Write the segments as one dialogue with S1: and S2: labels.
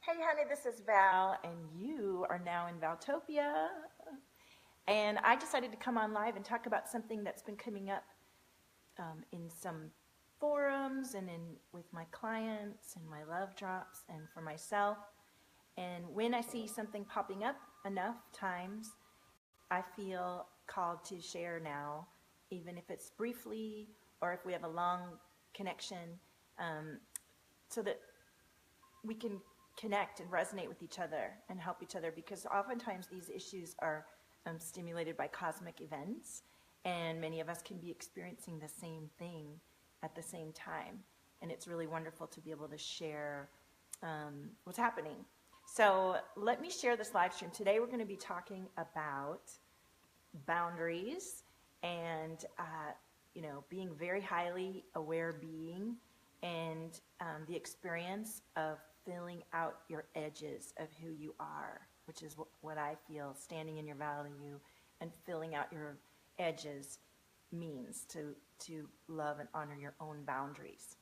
S1: Hey honey, this is Val, and you are now in Valtopia. And I decided to come on live and talk about something that's been coming up in some forums and with my clients and my love drops and for myself. And when I see something popping up enough times, I feel called to share now, even if it's briefly or if we have a long connection, so that we can connect and resonate with each other and help each other, because oftentimes these issues are stimulated by cosmic events, and many of us can be experiencing the same thing at the same time, and it's really wonderful to be able to share what's happening. So let me share this live stream. Today we're going to be talking about boundaries and being very highly aware being, and the experience of filling out your edges of who you are, which is what I feel standing in your value and filling out your edges means, to love and honor your own boundaries.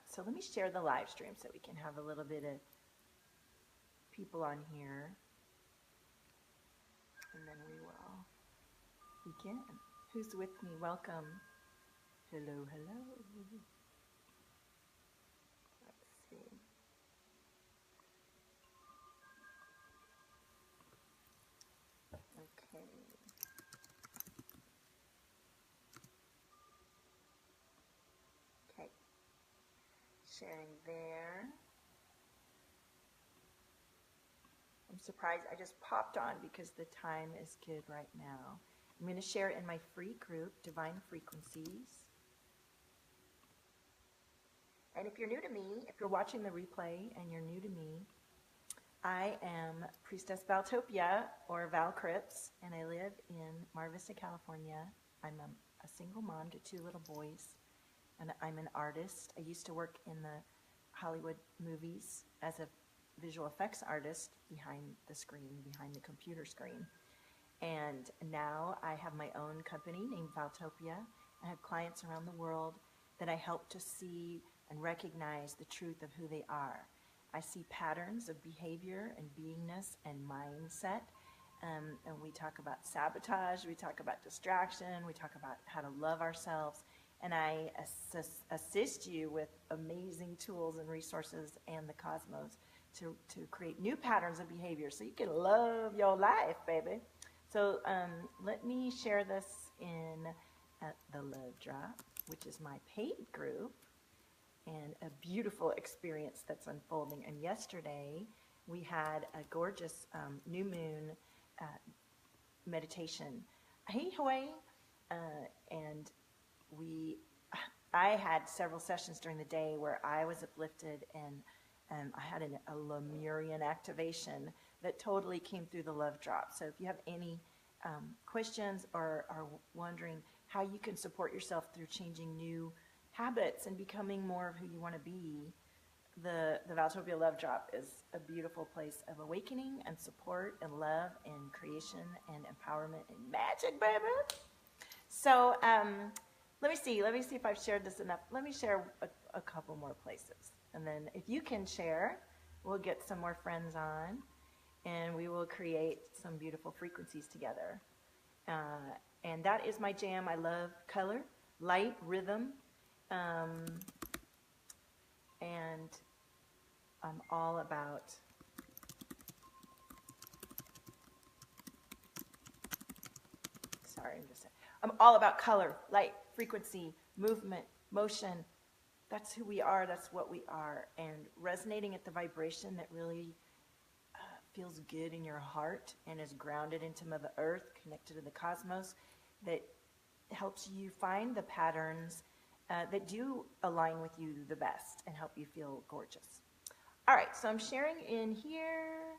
S1: So let me share the live stream so we can have a little bit of people on here, and then we will begin. Who's with me? Welcome. Hello, hello. Let's see. Okay. Okay. Sharing there. I'm surprised I just popped on because the time is good right now. I'm going to share in my free group, Divine Frequencies. And if you're new to me, if you're watching the replay and you're new to me, I am Priestess Valtopia, or Val Cripps, and I live in Mar Vista, California. I'm a single mom to 2 little boys, and I'm an artist. I used to work in the Hollywood movies as a visual effects artist behind the screen, behind the computer screen. And now I have my own company named Valtopia. I have clients around the world that I help to see and recognize the truth of who they are. I see patterns of behavior and beingness and mindset. And we talk about sabotage, we talk about distraction, we talk about how to love ourselves. And I assist you with amazing tools and resources and the cosmos to create new patterns of behavior so you can love your life, baby. So let me share this in the Love Drop, which is my paid group, and a beautiful experience that's unfolding. And yesterday we had a gorgeous new moon meditation. Hey, Hawaii. And I had several sessions during the day where I was uplifted, and I had a Lemurian activation that totally came through the Love Drop. So if you have any questions or are wondering how you can support yourself through changing new habits and becoming more of who you want to be, the Valtopia Love Drop is a beautiful place of awakening and support and love and creation and empowerment and magic, baby. So let me see if I've shared this enough. Let me share a couple more places. And then if you can share, we'll get some more friends on, and we will create some beautiful frequencies together. And that is my jam. I love color, light, rhythm, and I'm all about I'm all about color, light, frequency, movement, motion. That's who we are. That's what we are. And resonating at the vibration that really feels good in your heart and is grounded into Mother Earth, connected to the cosmos, that helps you find the patterns that do align with you the best and help you feel gorgeous. All right, so I'm sharing in here,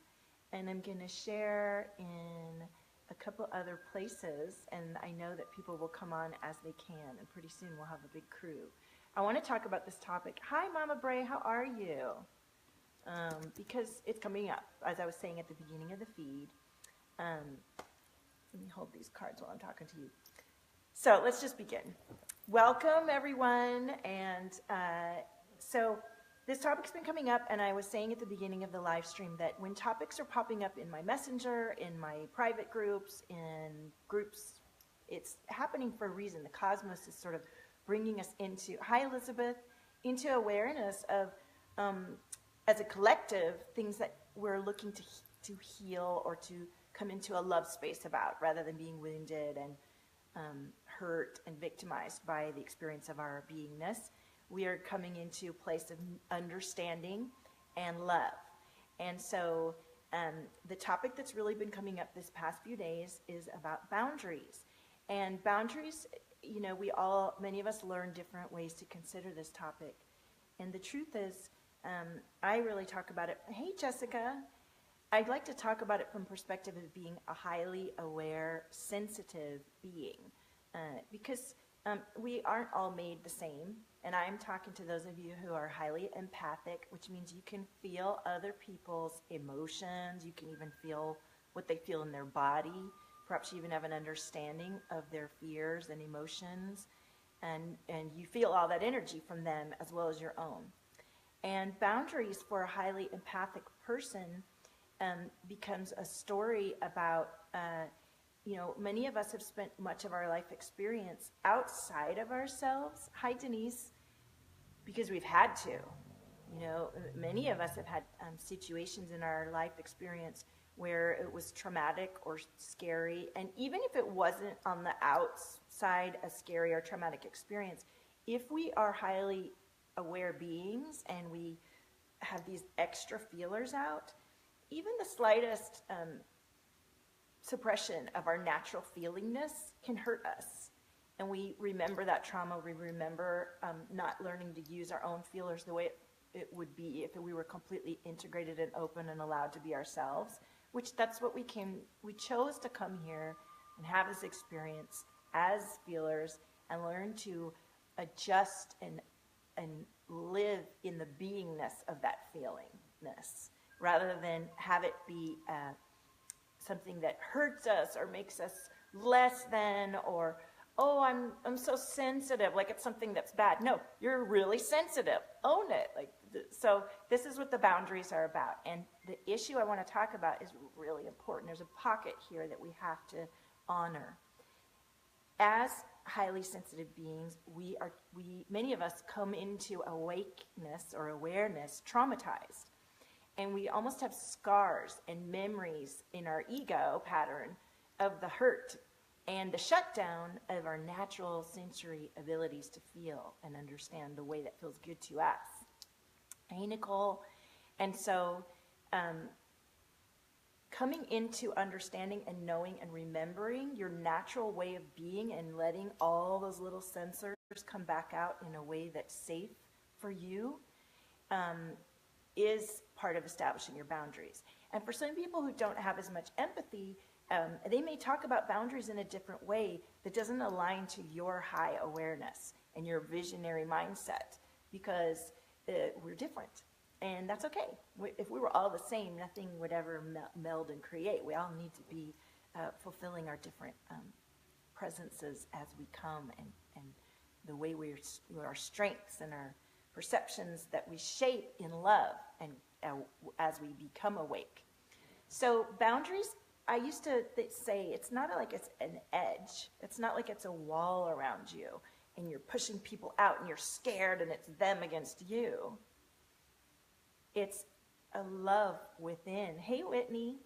S1: and I'm going to share in a couple other places, and I know that people will come on as they can, and pretty soon we'll have a big crew. I want to talk about this topic. Hi, Mama Bray, how are you? Because it's coming up, as I was saying at the beginning of the feed. Let me hold these cards while I'm talking to you. So let's just begin. Welcome, everyone. And so this topic's been coming up, and I was saying at the beginning of the live stream that when topics are popping up in my messenger, in my private groups, in groups, it's happening for a reason. The cosmos is sort of bringing us into, hi Elizabeth, into awareness of, as a collective, things that we're looking to heal or to come into a love space about, rather than being wounded and hurt and victimized by the experience of our beingness. We are coming into a place of understanding and love. And so the topic that's really been coming up this past few days is about boundaries. And boundaries, you know, many of us learn different ways to consider this topic. And the truth is, I really talk about it. Hey, Jessica. I'd like to talk about it from perspective of being a highly aware, sensitive being, because we aren't all made the same. And I'm talking to those of you who are highly empathic, which means you can feel other people's emotions. You can even feel what they feel in their body. Perhaps you even have an understanding of their fears and emotions. And you feel all that energy from them as well as your own. And boundaries for a highly empathic person becomes a story about, many of us have spent much of our life experience outside of ourselves. Hi, Denise. Because we've had to. You know, many of us have had situations in our life experience where it was traumatic or scary. And even if it wasn't on the outside a scary or traumatic experience, if we are highly aware beings and we have these extra feelers out, even the slightest suppression of our natural feelingness can hurt us. And we remember that trauma. We remember not learning to use our own feelers the way it would be if we were completely integrated and open and allowed to be ourselves, which that's what we chose to come here and have this experience as feelers and learn to adjust and live in the beingness of that feelingness, rather than have it be something that hurts us or makes us less than, or, oh, I'm so sensitive, like it's something that's bad. No, you're really sensitive. Own it. So this is what the boundaries are about. And the issue I want to talk about is really important. There's a pocket here that we have to honor. As highly sensitive beings, many of us come into awakeness or awareness traumatized. And we almost have scars and memories in our ego pattern of the hurt and the shutdown of our natural sensory abilities to feel and understand the way that feels good to us. Hey, Nicole. And so coming into understanding and knowing and remembering your natural way of being and letting all those little sensors come back out in a way that's safe for you is part of establishing your boundaries. And for some people who don't have as much empathy, they may talk about boundaries in a different way that doesn't align to your high awareness and your visionary mindset, because we're different. And that's okay. If we were all the same, nothing would ever meld and create. We all need to be fulfilling our different presences as we come, and the way our strengths and our perceptions that we shape in love and as we become awake. So boundaries, I used to say, it's not like it's an edge. It's not like it's a wall around you and you're pushing people out and you're scared and it's them against you. It's a love within. Hey, Whitney.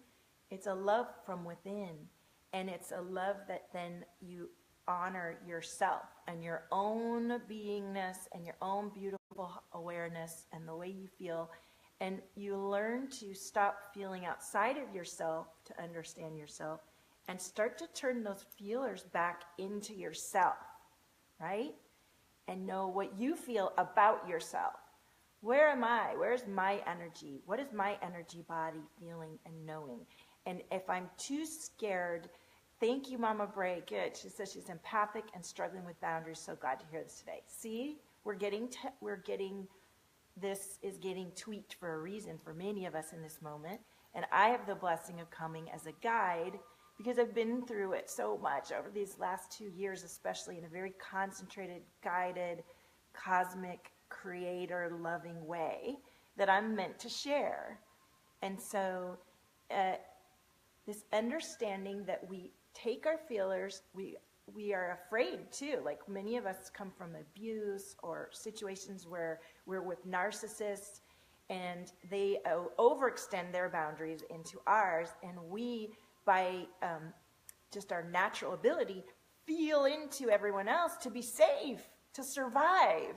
S1: It's a love from within. And it's a love that then you honor yourself and your own beingness and your own beautiful awareness and the way you feel. And you learn to stop feeling outside of yourself to understand yourself and start to turn those feelers back into yourself, right? And know what you feel about yourself. Where am I? Where's my energy? What is my energy body feeling and knowing? And if I'm too scared, thank you, Mama Bray. Good. She says she's empathic and struggling with boundaries. So glad to hear this today. See, this is getting tweaked for a reason for many of us in this moment. And I have the blessing of coming as a guide because I've been through it so much over these last 2 years, especially in a very concentrated, guided, cosmic, creator loving way that I'm meant to share. And so this understanding that we take our feelers, we are afraid too. Like many of us come from abuse or situations where we're with narcissists and they overextend their boundaries into ours, and we, by just our natural ability, feel into everyone else to be safe, to survive.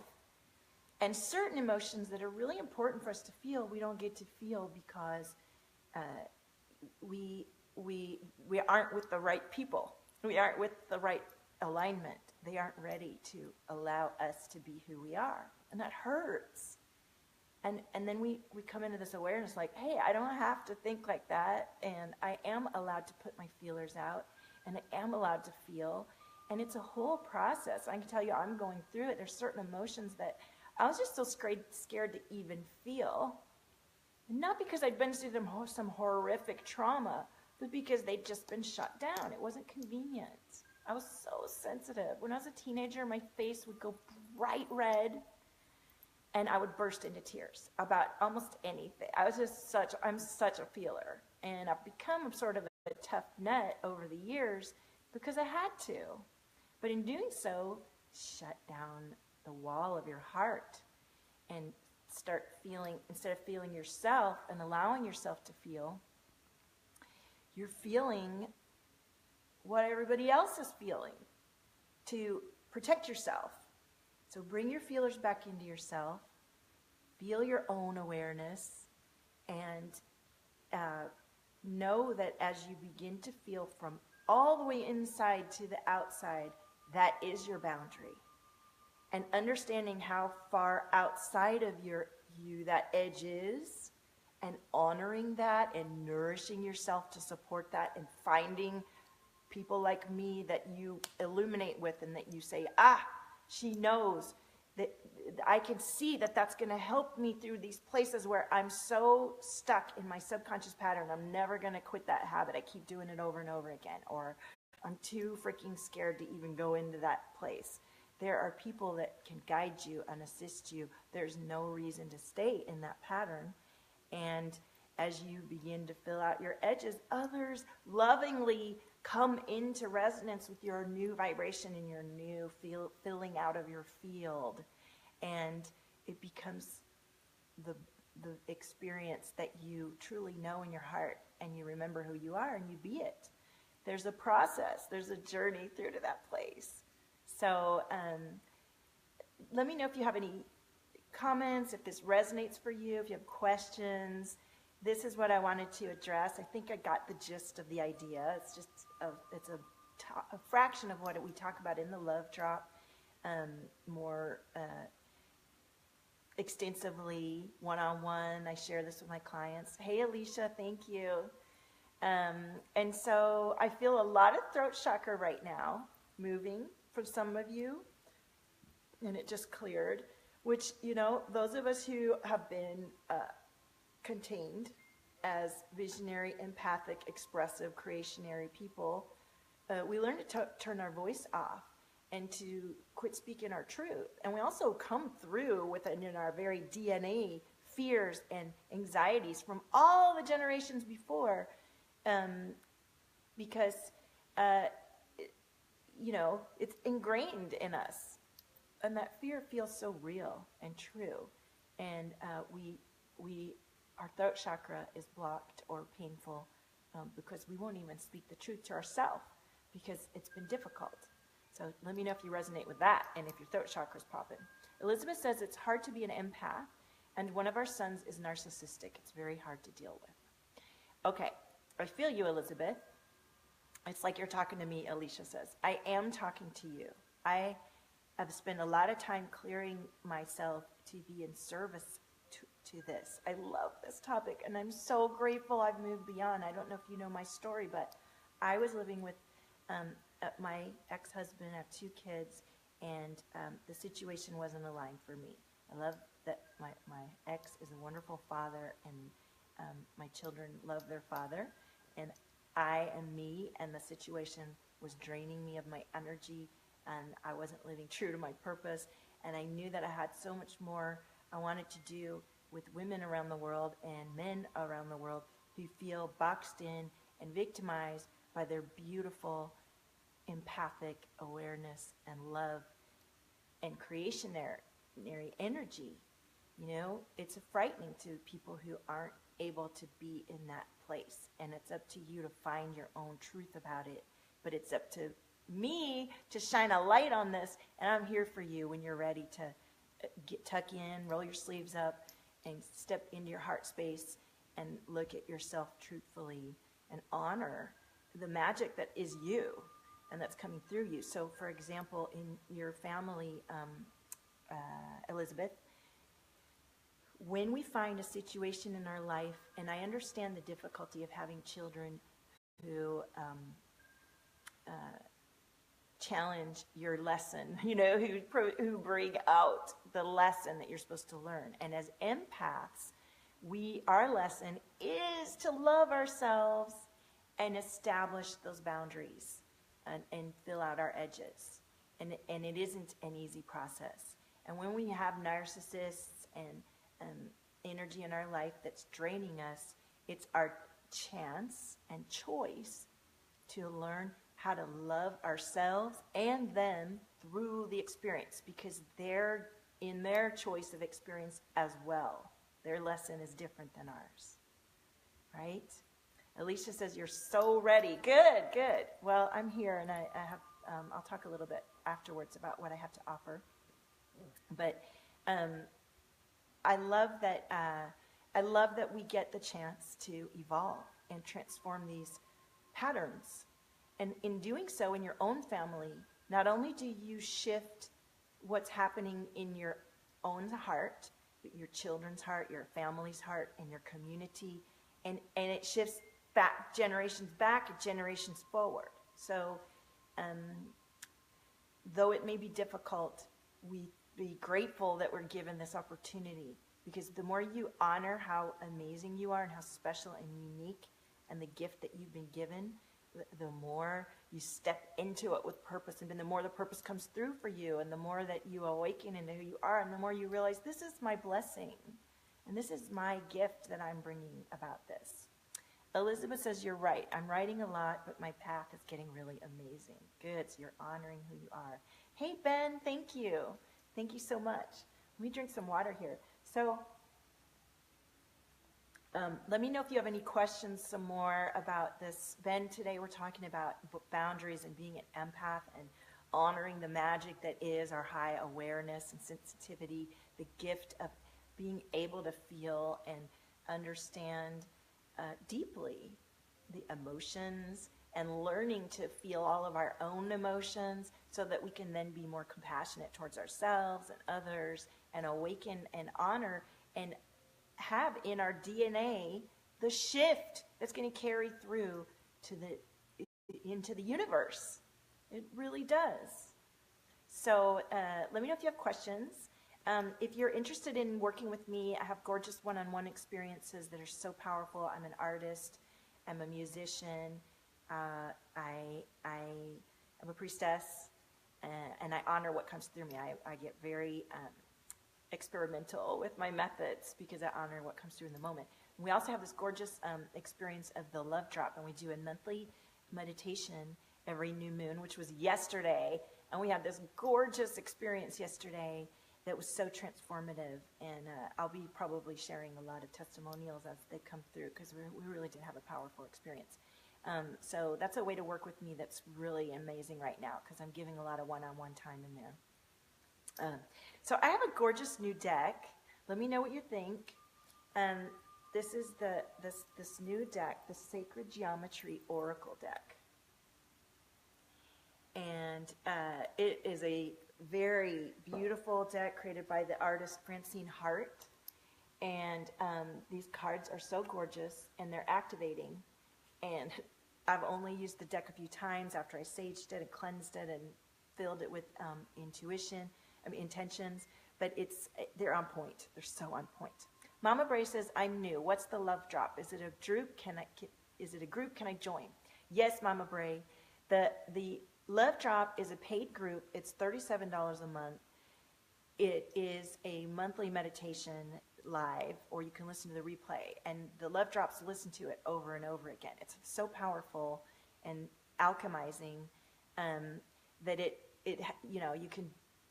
S1: And certain emotions that are really important for us to feel, we don't get to feel because we aren't with the right people. We aren't with the right alignment. They aren't ready to allow us to be who we are. And that hurts. And then we come into this awareness like, hey, I don't have to think like that. And I am allowed to put my feelers out. And I am allowed to feel. And it's a whole process. I can tell you I'm going through it. There's certain emotions that I was just so scared to even feel. Not because I'd been through some horrific trauma, but because they'd just been shut down. It wasn't convenient. I was so sensitive. When I was a teenager, my face would go bright red, and I would burst into tears about almost anything. I'm such a feeler. And I've become sort of a tough nut over the years because I had to. But in doing so, shut down the wall of your heart and start feeling, instead of feeling yourself and allowing yourself to feel, you're feeling what everybody else is feeling to protect yourself. So bring your feelers back into yourself, feel your own awareness, and know that as you begin to feel from all the way inside to the outside, that is your boundary. And understanding how far outside of you that edge is, and honoring that and nourishing yourself to support that, and finding people like me that you illuminate with and that you say, she knows that I can see that that's going to help me through these places where I'm so stuck in my subconscious pattern. I'm never going to quit that habit. I keep doing it over and over again, or I'm too freaking scared to even go into that place. There are people that can guide you and assist you. There's no reason to stay in that pattern. And as you begin to fill out your edges, others lovingly come into resonance with your new vibration and your new filling out of your field. And it becomes the experience that you truly know in your heart, and you remember who you are and you be it. There's a process. There's a journey through to that place. So let me know if you have any comments, if this resonates for you, if you have questions. This is what I wanted to address. I think I got the gist of the idea. It's just a fraction of what we talk about in the Love Drop, more extensively, one-on-one. I share this with my clients. Hey, Alicia, thank you. And so I feel a lot of throat chakra right now moving for some of you, and it just cleared, which, those of us who have been contained as visionary, empathic, expressive, creationary people, we learn to turn our voice off and to quit speaking our truth. And we also come through with it in our very DNA, fears and anxieties from all the generations before, because it's ingrained in us, and that fear feels so real and true. And our throat chakra is blocked or painful because we won't even speak the truth to ourselves because it's been difficult. So let me know if you resonate with that and if your throat chakra is popping. Elizabeth says it's hard to be an empath, and one of our sons is narcissistic. It's very hard to deal with. Okay, I feel you, Elizabeth. It's like you're talking to me, Alicia says. I am talking to you. I have spent a lot of time clearing myself to be in service to this. I love this topic, and I'm so grateful I've moved beyond. I don't know if you know my story, but I was living with my ex-husband. I have 2 kids, and the situation wasn't aligned for me. I love that my ex is a wonderful father, and my children love their father, and I am me, and the situation was draining me of my energy, and I wasn't living true to my purpose, And I knew that I had so much more I wanted to do with women around the world and men around the world who feel boxed in and victimized by their beautiful empathic awareness and love and creationary energy. You know, it's frightening to people who aren't able to be in that place. And it's up to you to find your own truth about it. But it's up to me to shine a light on this. And I'm here for you when you're ready to tuck in, roll your sleeves up, and step into your heart space and look at yourself truthfully and honor the magic that is you and that's coming through you. So, for example, in your family, Elizabeth, when we find a situation in our life, and I understand the difficulty of having children who challenge your lesson, you know, who bring out the lesson that you're supposed to learn. And as empaths, our lesson is to love ourselves and establish those boundaries and fill out our edges. And it isn't an easy process. And when we have narcissists and energy in our life that's draining us, it's our chance and choice to learn how to love ourselves and them through the experience, because they're in their choice of experience as well. Their lesson is different than ours, right? Alicia says, you're so ready. Good, good. Well, I'm here, and I have, I'll talk a little bit afterwards about what I have to offer. But I love that we get the chance to evolve and transform these patterns. And in doing so in your own family, not only do you shift what's happening in your own heart, but your children's heart, your family's heart, and your community, and it shifts back, generations back and generations forward. So though it may be difficult, we be grateful that we're given this opportunity, because the more you honor how amazing you are and how special and unique and the gift that you've been given, the more you step into it with purpose, and then the more the purpose comes through for you, and the more that you awaken into who you are, and the more you realize, this is my blessing, and this is my gift that I'm bringing about this. Elizabeth says, you're right. I'm writing a lot, but my path is getting really amazing. Good, so you're honoring who you are. Hey, Ben, thank you. Thank you so much. Let me drink some water here. So let me know if you have any questions some more about this. Ben, today we're talking about boundaries and being an empath and honoring the magic that is our high awareness and sensitivity, the gift of being able to feel and understand deeply the emotions, and learning to feel all of our own emotions so that we can then be more compassionate towards ourselves and others, and awaken and honor and have in our DNA the shift that's going to carry through to into the universe. It really does. So let me know if you have questions. If you're interested in working with me, I have gorgeous one-on-one experiences that are so powerful. I'm an artist. I'm a musician. I am a priestess, and I honor what comes through me. I get very experimental with my methods because I honor what comes through in the moment. We also have this gorgeous experience of the love drop, and we do a monthly meditation every new moon, which was yesterday, and we had this gorgeous experience yesterday that was so transformative, and I'll be probably sharing a lot of testimonials as they come through, because we really did have a powerful experience. So that's a way to work with me that's really amazing right now, because I'm giving a lot of one-on-one time in there. So I have a gorgeous new deck. Let me know what you think. This is this new deck, the Sacred Geometry Oracle deck. And it is a very beautiful deck created by the artist Francine Hart. And these cards are so gorgeous, and they're activating. And I've only used the deck a few times after I saged it and cleansed it and filled it with intentions. But they're on point. They're so on point. Mama Bray says, I'm new. What's the love drop? Is it a group? Is it a group? Can I join? Yes, Mama Bray. The Love Drop is a paid group. It's $37 a month. It is a monthly meditation live, or you can listen to the replay. And the love drops listen to it over and over again. It's so powerful and alchemizing that you can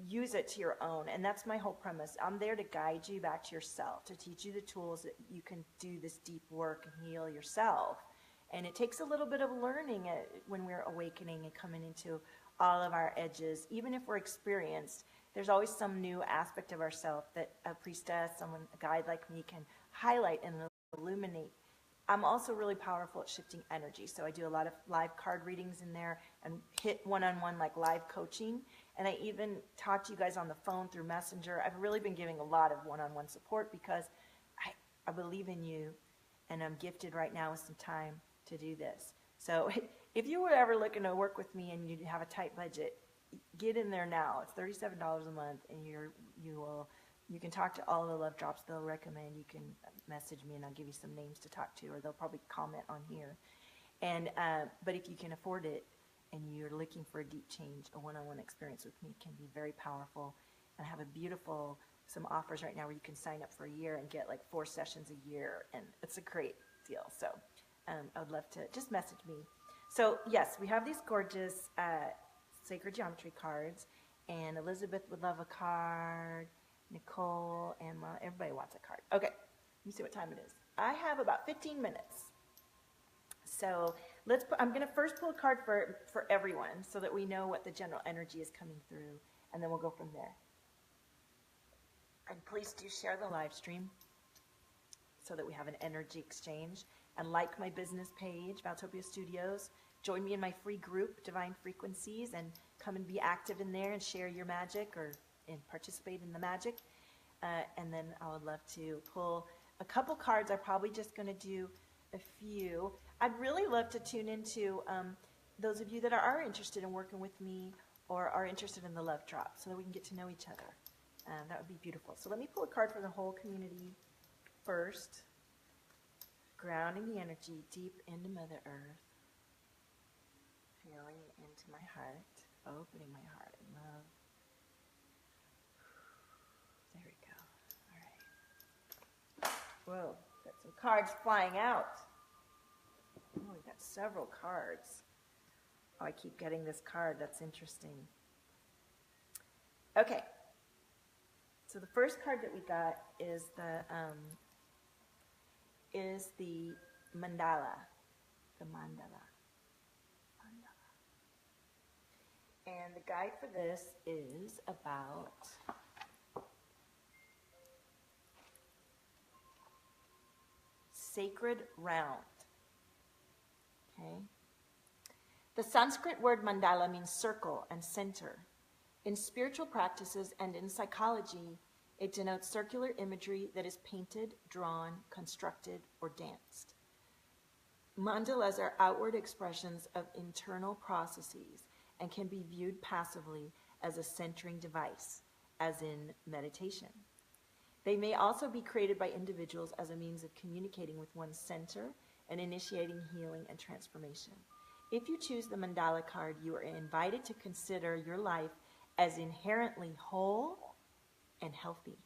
S1: use it to your own. And that's my whole premise. I'm there to guide you back to yourself, to teach you the tools that you can do this deep work and heal yourself. And it takes a little bit of learning when we're awakening and coming into all of our edges. Even if we're experienced, there's always some new aspect of ourselves that a priestess, a guide like me can highlight and illuminate. I'm also really powerful at shifting energy. So I do a lot of live card readings in there and hit one-on-one like live coaching. And I even talk to you guys on the phone through Messenger. I've really been giving a lot of one-on-one support because I believe in you, and I'm gifted right now with some time to do this. So if you were ever looking to work with me and you have a tight budget, get in there now. It's $37 a month, and you can talk to all the love drops they'll recommend. You can message me, and I'll give you some names to talk to, or they'll probably comment on here. And but if you can afford it and you're looking for a deep change, a one-on-one experience with me can be very powerful. And I have some offers right now where you can sign up for a year and get like 4 sessions a year, and it's a great deal. So I would love to just message me. So yes, we have these gorgeous sacred geometry cards, and Elizabeth would love a card, Nicole, and everybody wants a card. Okay, let me see what time it is. I have about 15 minutes. So I'm going to first pull a card for everyone so that we know what the general energy is coming through, and then we'll go from there. And please do share the live stream so that we have an energy exchange. And like my business page, Valtopia Studios. Join me in my free group, Divine Frequencies, and come and be active in there and share your magic and participate in the magic. And then I would love to pull a couple cards. I'm probably just going to do a few. I'd really love to tune into those of you that are interested in working with me or are interested in the love drop so that we can get to know each other. That would be beautiful. So let me pull a card for the whole community first. Grounding the energy deep into Mother Earth. Feeling into my heart. Opening my heart in love. There we go. All right. Whoa, got some cards flying out. Oh, we got several cards. Oh, I keep getting this card. That's interesting. Okay. So the first card that we got is the mandala. The mandala. And the guide for this is about sacred round. Okay. The Sanskrit word mandala means circle and center. In spiritual practices and in psychology, it denotes circular imagery that is painted, drawn, constructed, or danced. Mandalas are outward expressions of internal processes and can be viewed passively as a centering device, as in meditation. They may also be created by individuals as a means of communicating with one's center and initiating healing and transformation. If you choose the mandala card, you are invited to consider your life as inherently whole and healthy.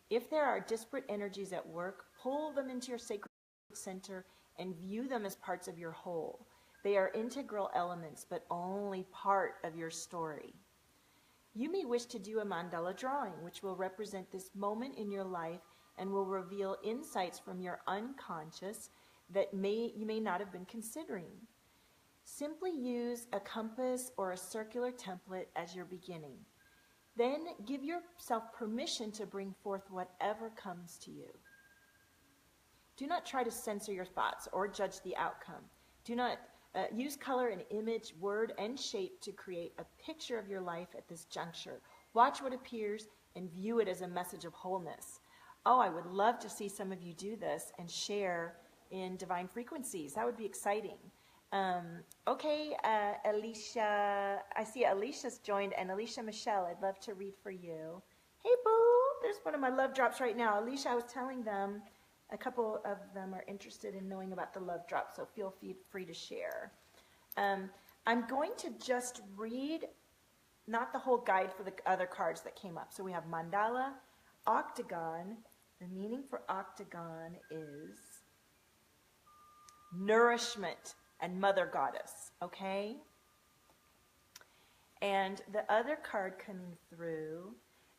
S1: If there are disparate energies at work, pull them into your sacred center and view them as parts of your whole. They are integral elements, but only part of your story. You may wish to do a mandala drawing, which will represent this moment in your life and will reveal insights from your unconscious that you may not have been considering. Simply use a compass or a circular template as your beginning. Then give yourself permission to bring forth whatever comes to you. Do not try to censor your thoughts or judge the outcome. Do not use color and image, word, and shape to create a picture of your life at this juncture. Watch what appears and view it as a message of wholeness. Oh, I would love to see some of you do this and share in Divine Frequencies. That would be exciting. Okay, Alicia, I see Alicia's joined, and Alicia Michelle, I'd love to read for you. Hey, boo, there's one of my love drops right now. Alicia, I was telling them, a couple of them are interested in knowing about the love drop, so feel free to share. I'm going to just read not the whole guide for the other cards that came up. So we have mandala, octagon. The meaning for octagon is nourishment and mother goddess, okay? And the other card coming through,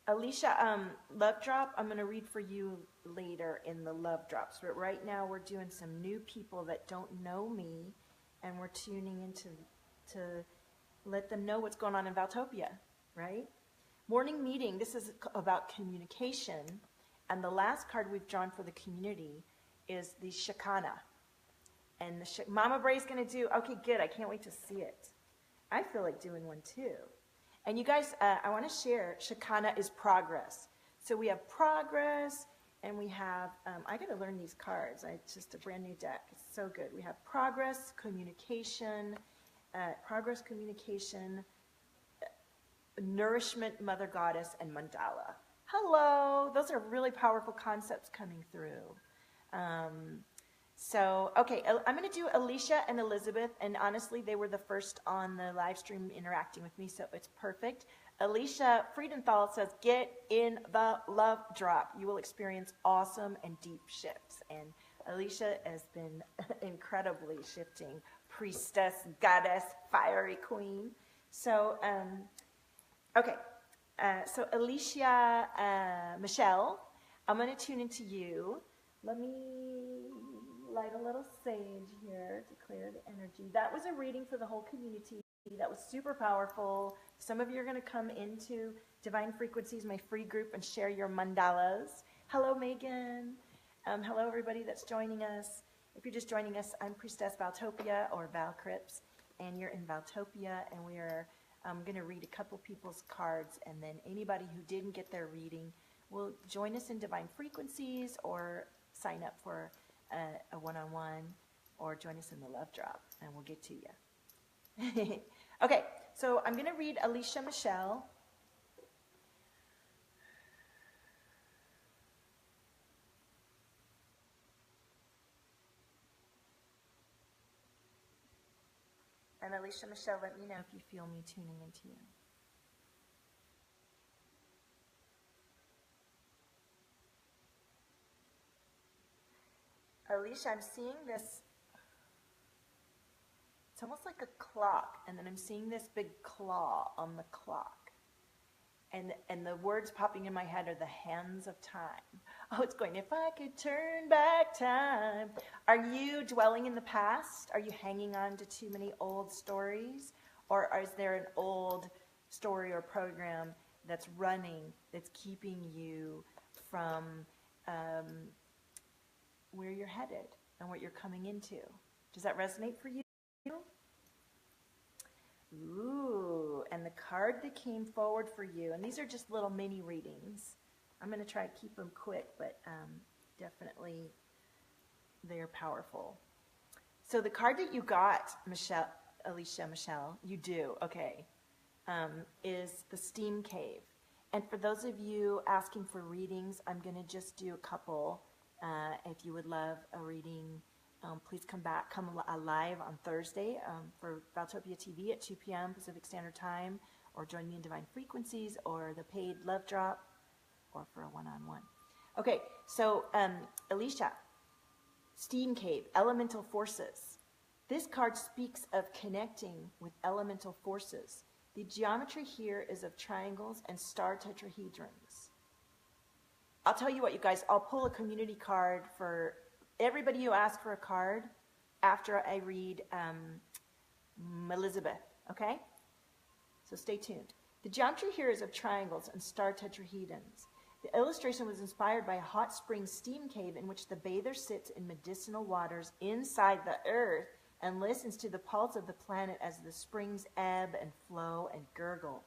S1: Alicia, love drop, I'm going to read for you later in the love drops. But right now we're doing some new people that don't know me, and we're tuning in to let them know what's going on in Valtopia, right? Morning meeting, this is about communication. And the last card we've drawn for the community is the Shakana. And Mama Bray's going to do, okay, good, I can't wait to see it. I feel like doing one too. And you guys, I want to share, Shakana is progress. So we have progress, and we have, I got to learn these cards. It's just a brand new deck. It's so good. We have progress, communication, nourishment, mother goddess, and mandala. Hello. Those are really powerful concepts coming through. So, okay, I'm going to do Alicia and Elizabeth, and honestly, they were the first on the live stream interacting with me, so it's perfect. Alicia Friedenthal says, get in the love drop. You will experience awesome and deep shifts. And Alicia has been incredibly shifting. Priestess, goddess, fiery queen. So, okay, so Alicia Michelle, I'm going to tune into you. Let me light a little sage here to clear the energy. That was a reading for the whole community. That was super powerful. Some of you are going to come into Divine Frequencies, my free group, and share your mandalas. Hello, Megan. Hello, everybody that's joining us. If you're just joining us, I'm Priestess Valtopia, or Val Crips, and you're in Valtopia, and we are going to read a couple people's cards, and then anybody who didn't get their reading will join us in Divine Frequencies, or sign up for a one-on-one, or join us in the love drop, and we'll get to you. Okay, so I'm going to read Alicia Michelle. And Alicia Michelle, let me know if you feel me tuning into you. Alicia, I'm seeing this, it's almost like a clock, and then I'm seeing this big claw on the clock. And the words popping in my head are the hands of time. Oh, it's going, if I could turn back time. Are you dwelling in the past? Are you hanging on to too many old stories? Or is there an old story or program that's running, that's keeping you from where you're headed and what you're coming into? Does that resonate for you? Ooh, and the card that came forward for you, and these are just little mini readings. I'm going to try to keep them quick, but definitely they're powerful. So the card that you got, Alicia Michelle, you do, okay, is the Steam Cave. And for those of you asking for readings, I'm going to just do a couple. If you would love a reading, please come live on Thursday for Valtopia TV at 2 p.m. Pacific Standard Time, or join me in Divine Frequencies, or the paid love drop, or for a one-on-one. Okay, so Alicia, Steam Cave, elemental forces. This card speaks of connecting with elemental forces. The geometry here is of triangles and star tetrahedrons. I'll tell you what, you guys, I'll pull a community card for everybody who asked for a card after I read Elizabeth, okay? So stay tuned. The geometry here is of triangles and star tetrahedrons. The illustration was inspired by a hot spring steam cave in which the bather sits in medicinal waters inside the earth and listens to the pulse of the planet as the springs ebb and flow and gurgle.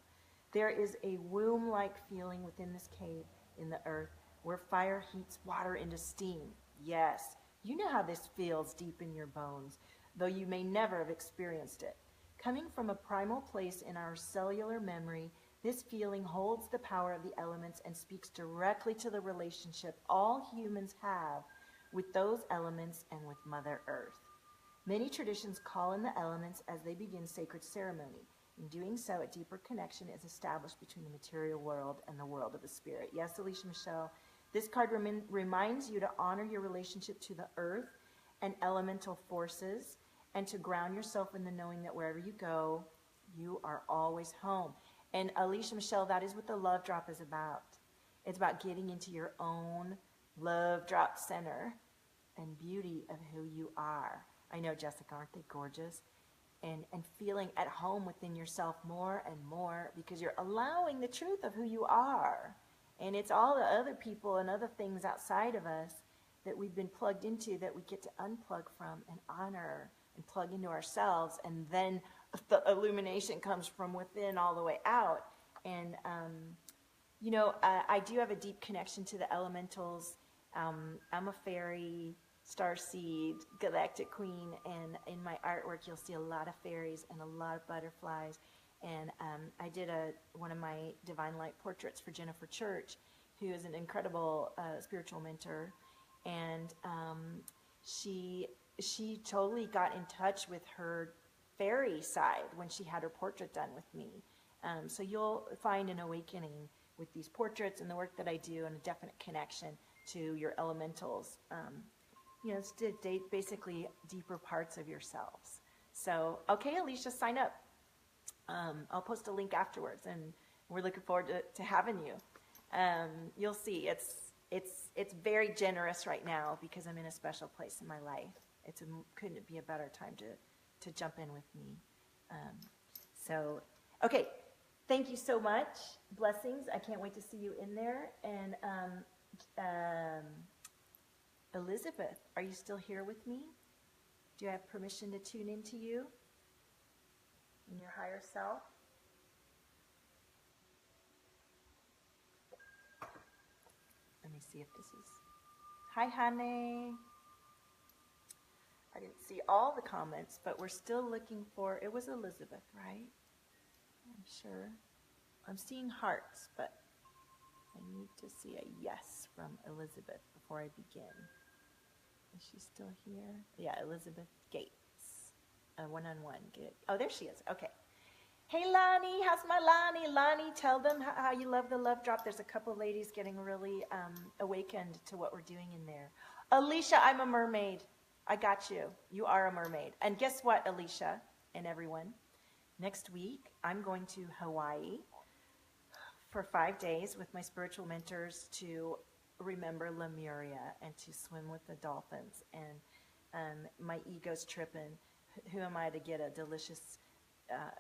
S1: There is a womb-like feeling within this cave in the earth where fire heats water into steam. Yes, you know how this feels deep in your bones, though you may never have experienced it. Coming from a primal place in our cellular memory, this feeling holds the power of the elements and speaks directly to the relationship all humans have with those elements and with Mother Earth. Many traditions call in the elements as they begin sacred ceremony. In doing so, a deeper connection is established between the material world and the world of the spirit. Yes, Alicia Michelle, this card reminds you to honor your relationship to the earth and elemental forces, and to ground yourself in the knowing that wherever you go, you are always home. And Alicia Michelle, that is what the love drop is about. It's about getting into your own love drop center and beauty of who you are. I know, Jessica, aren't they gorgeous? And feeling at home within yourself more and more, because you're allowing the truth of who you are. And it's all the other people and other things outside of us that we've been plugged into that we get to unplug from and honor and plug into ourselves. And then the illumination comes from within all the way out. And, I do have a deep connection to the elementals. I'm a fairy, starseed, galactic queen, and in my artwork you'll see a lot of fairies and a lot of butterflies. And I did one of my Divine Light portraits for Jennifer Church, who is an incredible spiritual mentor. And she totally got in touch with her fairy side when she had her portrait done with me. So you'll find an awakening with these portraits and the work that I do, and a definite connection to your elementals. It's basically deeper parts of yourselves. So, okay, Alicia, sign up. I'll post a link afterwards, and we're looking forward to having you. You'll see it's very generous right now because I'm in a special place in my life. Couldn't be a better time to jump in with me. Okay, thank you so much. Blessings. I can't wait to see you in there. And Elizabeth, are you still here with me? Do I have permission to tune into you and your higher self? Let me see if this is... Hi, honey. I didn't see all the comments, but we're still looking for... It was Elizabeth, right? I'm sure. I'm seeing hearts, but I need to see a yes from Elizabeth before I begin. Is she still here? Yeah, Elizabeth Gates. One-on-one. Good. Oh, there she is. Okay. Hey, Lonnie. How's my Lonnie? Lonnie, tell them how you love the love drop. There's a couple ladies getting really awakened to what we're doing in there. Alicia, I'm a mermaid. I got you. You are a mermaid. And guess what, Alicia and everyone? Next week, I'm going to Hawaii for 5 days with my spiritual mentors to remember Lemuria and to swim with the dolphins. And my ego's tripping. Who am I to get a delicious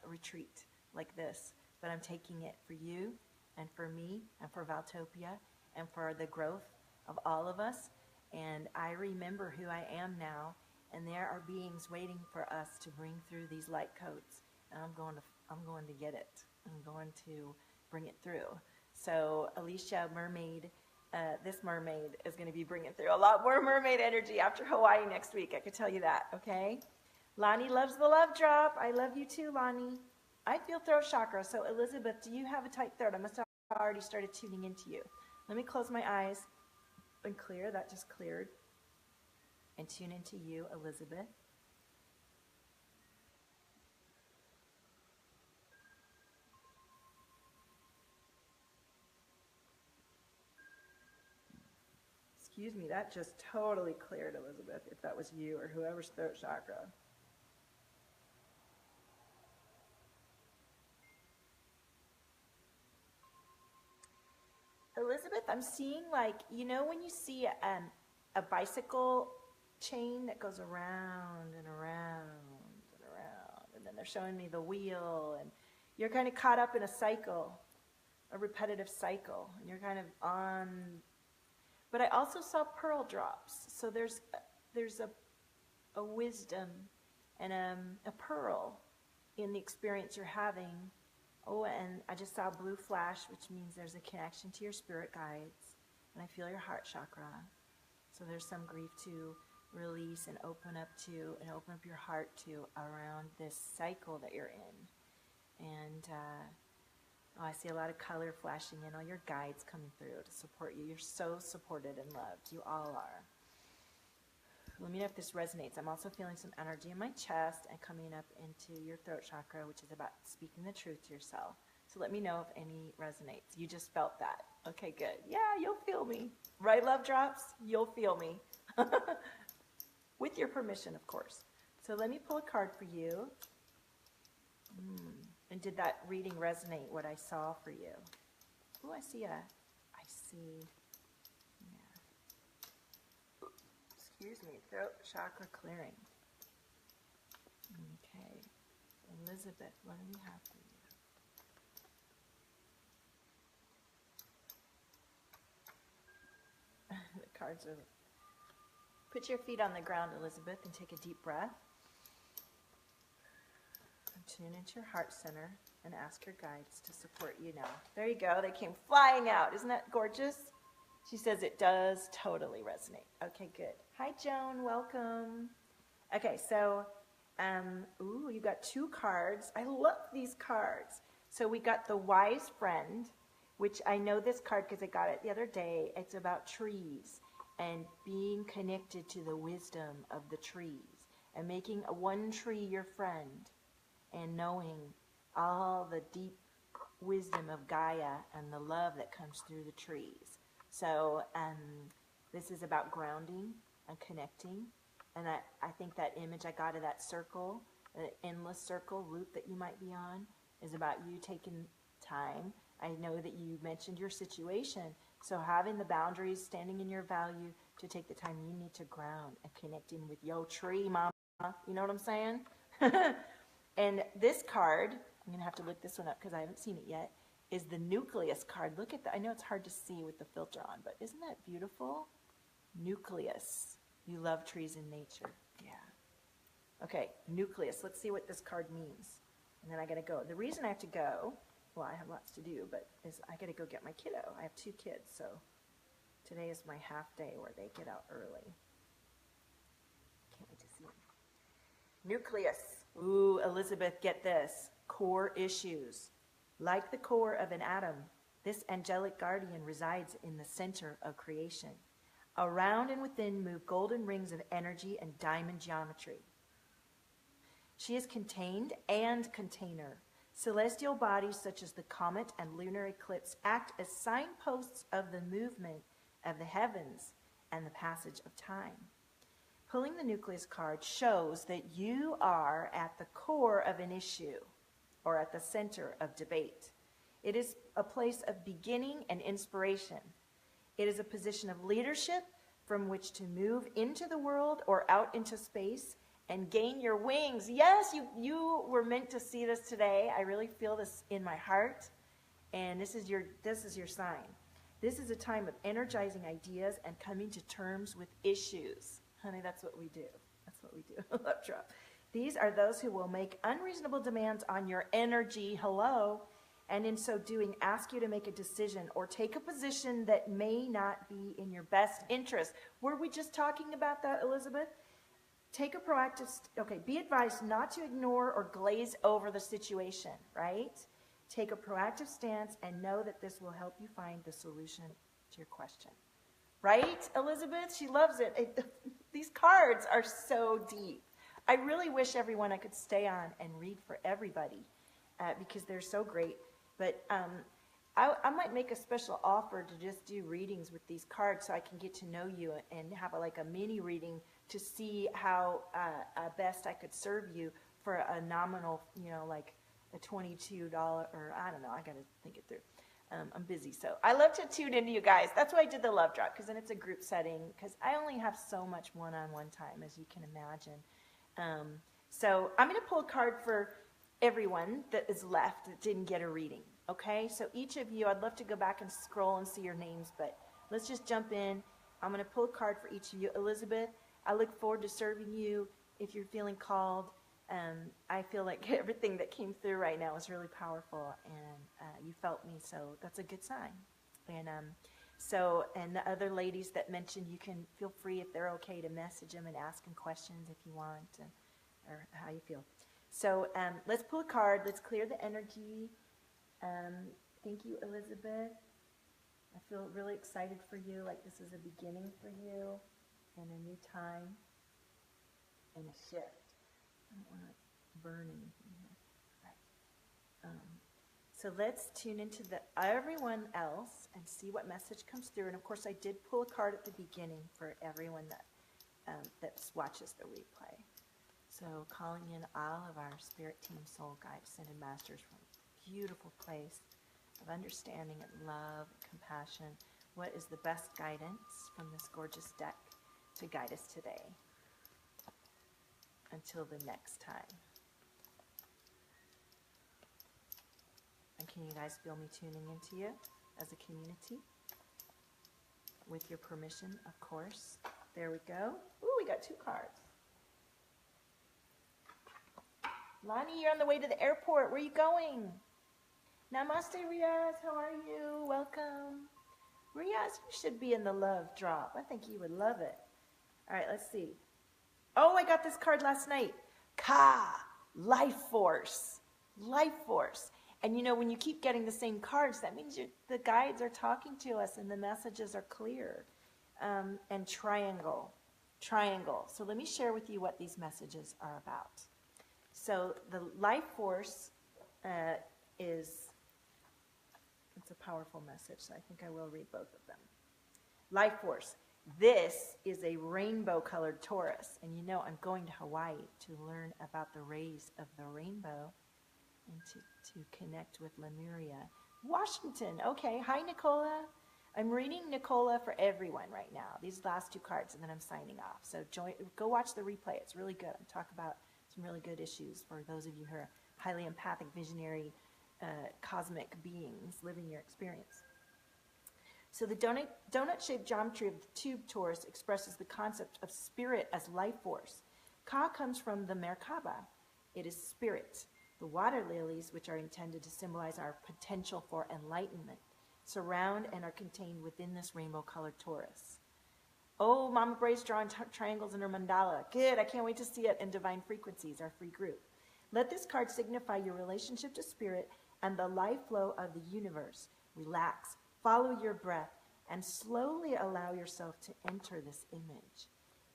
S1: retreat like this? But I'm taking it for you and for me and for Valtopia and for the growth of all of us. And I remember who I am now, and there are beings waiting for us to bring through these light codes. And I'm going to get it. I'm going to bring it through. So Alicia, mermaid, this mermaid is going to be bringing through a lot more mermaid energy after Hawaii next week. I can tell you that, okay? Lonnie loves the love drop. I love you too, Lonnie. I feel throat chakra. So Elizabeth, do you have a tight throat? I must have already started tuning into you. Let me close my eyes and clear. That just cleared. And tune into you, Elizabeth. Excuse me, that just totally cleared, Elizabeth, if that was you or whoever's throat chakra. Elizabeth, I'm seeing when you see a bicycle chain that goes around and around and around, and then they're showing me the wheel, and you're kind of caught up in a cycle, a repetitive cycle, and you're kind of on. But I also saw pearl drops, so there's a wisdom and a pearl in the experience you're having. Oh, and I just saw a blue flash, which means there's a connection to your spirit guides, and I feel your heart chakra. So there's some grief to release and open up your heart to around this cycle that you're in. And I see a lot of color flashing in, all your guides coming through to support you. You're so supported and loved. You all are. Let me know if this resonates. I'm also feeling some energy in my chest and coming up into your throat chakra, which is about speaking the truth to yourself. So let me know if any resonates. You just felt that. Okay, good. Yeah, you'll feel me. Right, love drops? You'll feel me. With your permission, of course. So let me pull a card for you. And did that reading resonate, what I saw for you? Oh, I see, yeah. Excuse me, throat chakra clearing. Okay. Elizabeth, what do we have for you? The cards are... Put your feet on the ground, Elizabeth, and take a deep breath. Tune into your heart center and ask your guides to support you now. There you go. They came flying out. Isn't that gorgeous? She says it does totally resonate. Okay, good. Hi, Joan. Welcome. Okay, so, you got 2 cards. I love these cards. So we got the Wise Friend, which I know this card because I got it the other day. It's about trees and being connected to the wisdom of the trees and making one tree your friend and knowing all the deep wisdom of Gaia and the love that comes through the trees. So this is about grounding and connecting. And I think that image I got of that circle, the endless circle loop that you might be on, is about you taking time. I know that you mentioned your situation. So having the boundaries, standing in your value to take the time you need to ground and connecting with your tree, mama. You know what I'm saying? And this card, I'm going to have to look this one up because I haven't seen it yet, is the Nucleus card. Look at that. I know it's hard to see with the filter on, but isn't that beautiful? Nucleus. You love trees and nature. Yeah. Okay, Nucleus. Let's see what this card means. And then I got to go. The reason I have to go, well, I have lots to do, but is I got to go get my kiddo. I have 2 kids, so today is my half day where they get out early. Can't wait to see them. Nucleus. Ooh, Elizabeth, get this. Core issues. Like the core of an atom, this angelic guardian resides in the center of creation. Around and within move golden rings of energy and diamond geometry. She is contained and container. Celestial bodies such as the comet and lunar eclipse act as signposts of the movement of the heavens and the passage of time. Pulling the Nucleus card shows that you are at the core of an issue or at the center of debate. It is a place of beginning and inspiration. It is a position of leadership from which to move into the world or out into space and gain your wings. Yes, you were meant to see this today. I really feel this in my heart, and this is your sign. This is a time of energizing ideas and coming to terms with issues. Honey, that's what we do. That's what we do. Love drop. These are those who will make unreasonable demands on your energy. Hello. And in so doing, ask you to make a decision or take a position that may not be in your best interest. Were we just talking about that, Elizabeth? Take a proactive, be advised not to ignore or glaze over the situation, right? Take a proactive stance and know that this will help you find the solution to your question. Right, Elizabeth? She loves it. These cards are so deep. I really wish everyone I could stay on and read for everybody because they're so great. But I might make a special offer to just do readings with these cards so I can get to know you and have a mini reading to see how best I could serve you for a nominal, like a $22 or I don't know. I got to think it through. I'm busy, so I love to tune into you guys. That's why I did the love drop, because then it's a group setting, because I only have so much one-on-one time, as you can imagine. So I'm going to pull a card for everyone that is left that didn't get a reading, okay? So each of you, I'd love to go back and scroll and see your names, but let's just jump in. I'm going to pull a card for each of you. Elizabeth, I look forward to serving you if you're feeling called. I feel like everything that came through right now was really powerful, and you felt me, so that's a good sign. And and the other ladies that mentioned, you can feel free, if they're okay, to message them and ask them questions if you want, or how you feel. So let's pull a card. Let's clear the energy. Thank you, Elizabeth. I feel really excited for you, like this is a beginning for you and a new time. and a shift. I don't want to burn anything here. Right. So let's tune into everyone else and see what message comes through. And of course, I did pull a card at the beginning for everyone that watches the replay. So calling in all of our spirit team, soul guides, ascended masters from a beautiful place of understanding and love, and compassion. What is the best guidance from this gorgeous deck to guide us today? Until the next time. And can you guys feel me tuning into you as a community? With your permission, of course. There we go. Ooh, we got 2 cards. Lonnie, you're on the way to the airport. Where are you going? Namaste, Riaz. How are you? Welcome. Riaz, you should be in the love drop. I think you would love it. All right, let's see. Oh, I got this card last night. Ka, life force. Life force. And you know, when you keep getting the same cards, that means the guides are talking to us and the messages are clear. And triangle. Triangle. So let me share with you what these messages are about. So the life force it's a powerful message, so I think I will read both of them. Life force. This is a rainbow-colored Taurus. And you know, I'm going to Hawaii to learn about the rays of the rainbow and to connect with Lemuria. Washington. Okay. Hi, Nicola. I'm reading Nicola for everyone right now. These last 2 cards, and then I'm signing off. So go watch the replay. It's really good. I'm talking about some really good issues for those of you who are highly empathic, visionary, cosmic beings living your experience. So the donut-shaped geometry of the tube Taurus expresses the concept of spirit as life force. Ka comes from the Merkaba. It is spirit. The water lilies, which are intended to symbolize our potential for enlightenment, surround and are contained within this rainbow-colored Taurus. Oh, Mama Bray's drawing triangles in her mandala. Good, I can't wait to see it in Divine Frequencies, our free group. Let this card signify your relationship to spirit and the life flow of the universe. Relax, follow your breath, and slowly allow yourself to enter this image.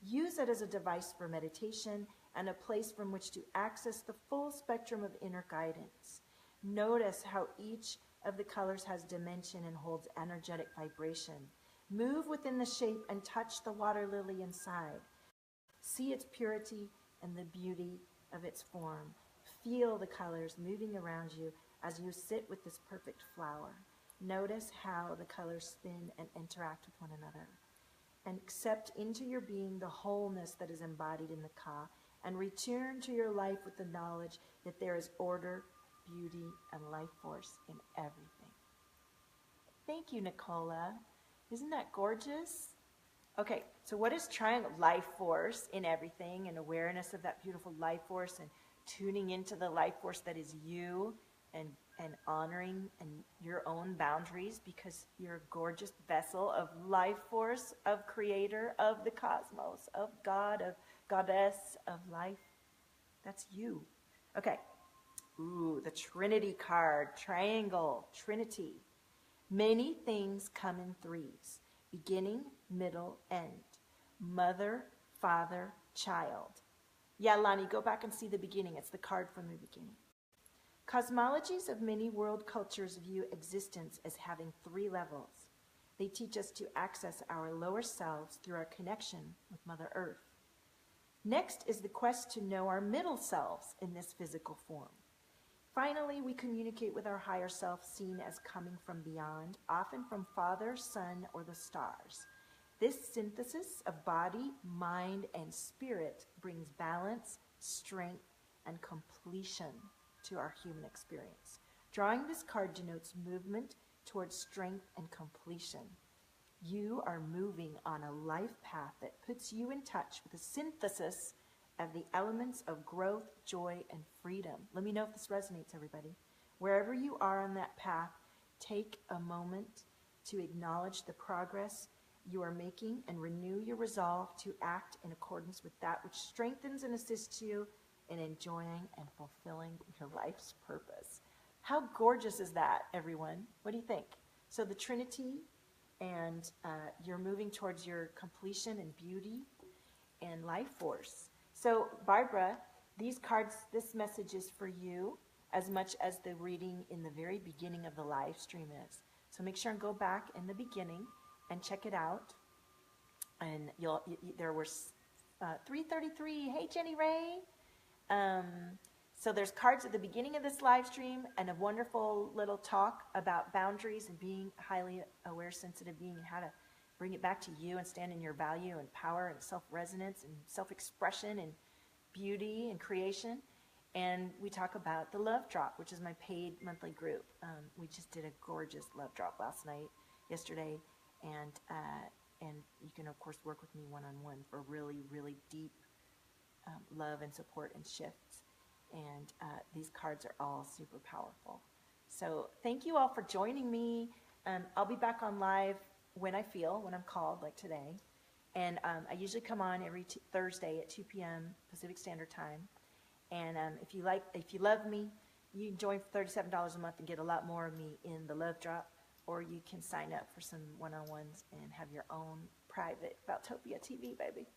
S1: Use it as a device for meditation and a place from which to access the full spectrum of inner guidance. Notice how each of the colors has dimension and holds energetic vibration. Move within the shape and touch the water lily inside. See its purity and the beauty of its form. Feel the colors moving around you as you sit with this perfect flower. Notice how the colors spin and interact with one another. And accept into your being the wholeness that is embodied in the Ka, and return to your life with the knowledge that there is order, beauty, and life force in everything. Thank you, Nicola. Isn't that gorgeous? Okay, so what is triangle? Life force in everything, and awareness of that beautiful life force, and tuning into the life force that is you, and honoring and your own boundaries, because you're a gorgeous vessel of life force, of creator, of the cosmos, of God, of goddess, of life. That's you. Okay. Ooh, the Trinity card. Triangle. Trinity. Many things come in 3s. Beginning, middle, end. Mother, father, child. Yeah, Lonnie, go back and see the beginning. It's the card from the beginning. Cosmologies of many world cultures view existence as having 3 levels. They teach us to access our lower selves through our connection with Mother Earth. Next is the quest to know our middle selves in this physical form. Finally, we communicate with our higher self, seen as coming from beyond, often from Father, Son, or the stars. This synthesis of body, mind, and spirit brings balance, strength, and completion to our human experience. Drawing this card denotes movement towards strength and completion. You are moving on a life path that puts you in touch with a synthesis of the elements of growth, joy, and freedom. Let me know if this resonates, everybody. Wherever you are on that path, take a moment to acknowledge the progress you are making and renew your resolve to act in accordance with that which strengthens and assists you in enjoying and fulfilling your life's purpose. How gorgeous is that, everyone? What do you think? So the Trinity, and you're moving towards your completion and beauty and life force. So, Barbara, these cards, this message is for you as much as the reading in the very beginning of the live stream is. So make sure and go back in the beginning and check it out. And there were 333. Hey, Jenny Ray. So there's cards at the beginning of this live stream and a wonderful little talk about boundaries and being a highly aware, sensitive being and how to bring it back to you and stand in your value and power and self-resonance and self-expression and beauty and creation. And we talk about the Love Drop, which is my paid monthly group. We just did a gorgeous Love Drop yesterday, and you can of course work with me one-on-one for really, really deep love and support and shifts. And these cards are all super powerful. So thank you all for joining me. I'll be back on live when I'm called, like today. And I usually come on every Thursday at 2 p.m. Pacific Standard Time. And if you love me, you can join for $37 a month and get a lot more of me in the Love Drop, or you can sign up for some one-on-ones and have your own private Valtopia TV, baby.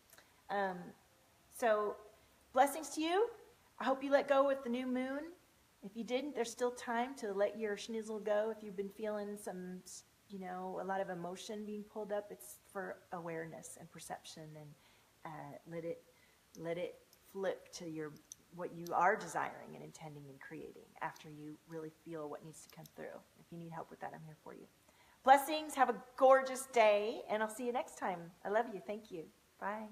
S1: So blessings to you. I hope you let go with the new moon. If you didn't, there's still time to let your schnizzle go. If you've been feeling some, a lot of emotion being pulled up, it's for awareness and perception, and let it flip to what you are desiring and intending and creating after you really feel what needs to come through. If you need help with that, I'm here for you. Blessings. Have a gorgeous day, and I'll see you next time. I love you. Thank you. Bye.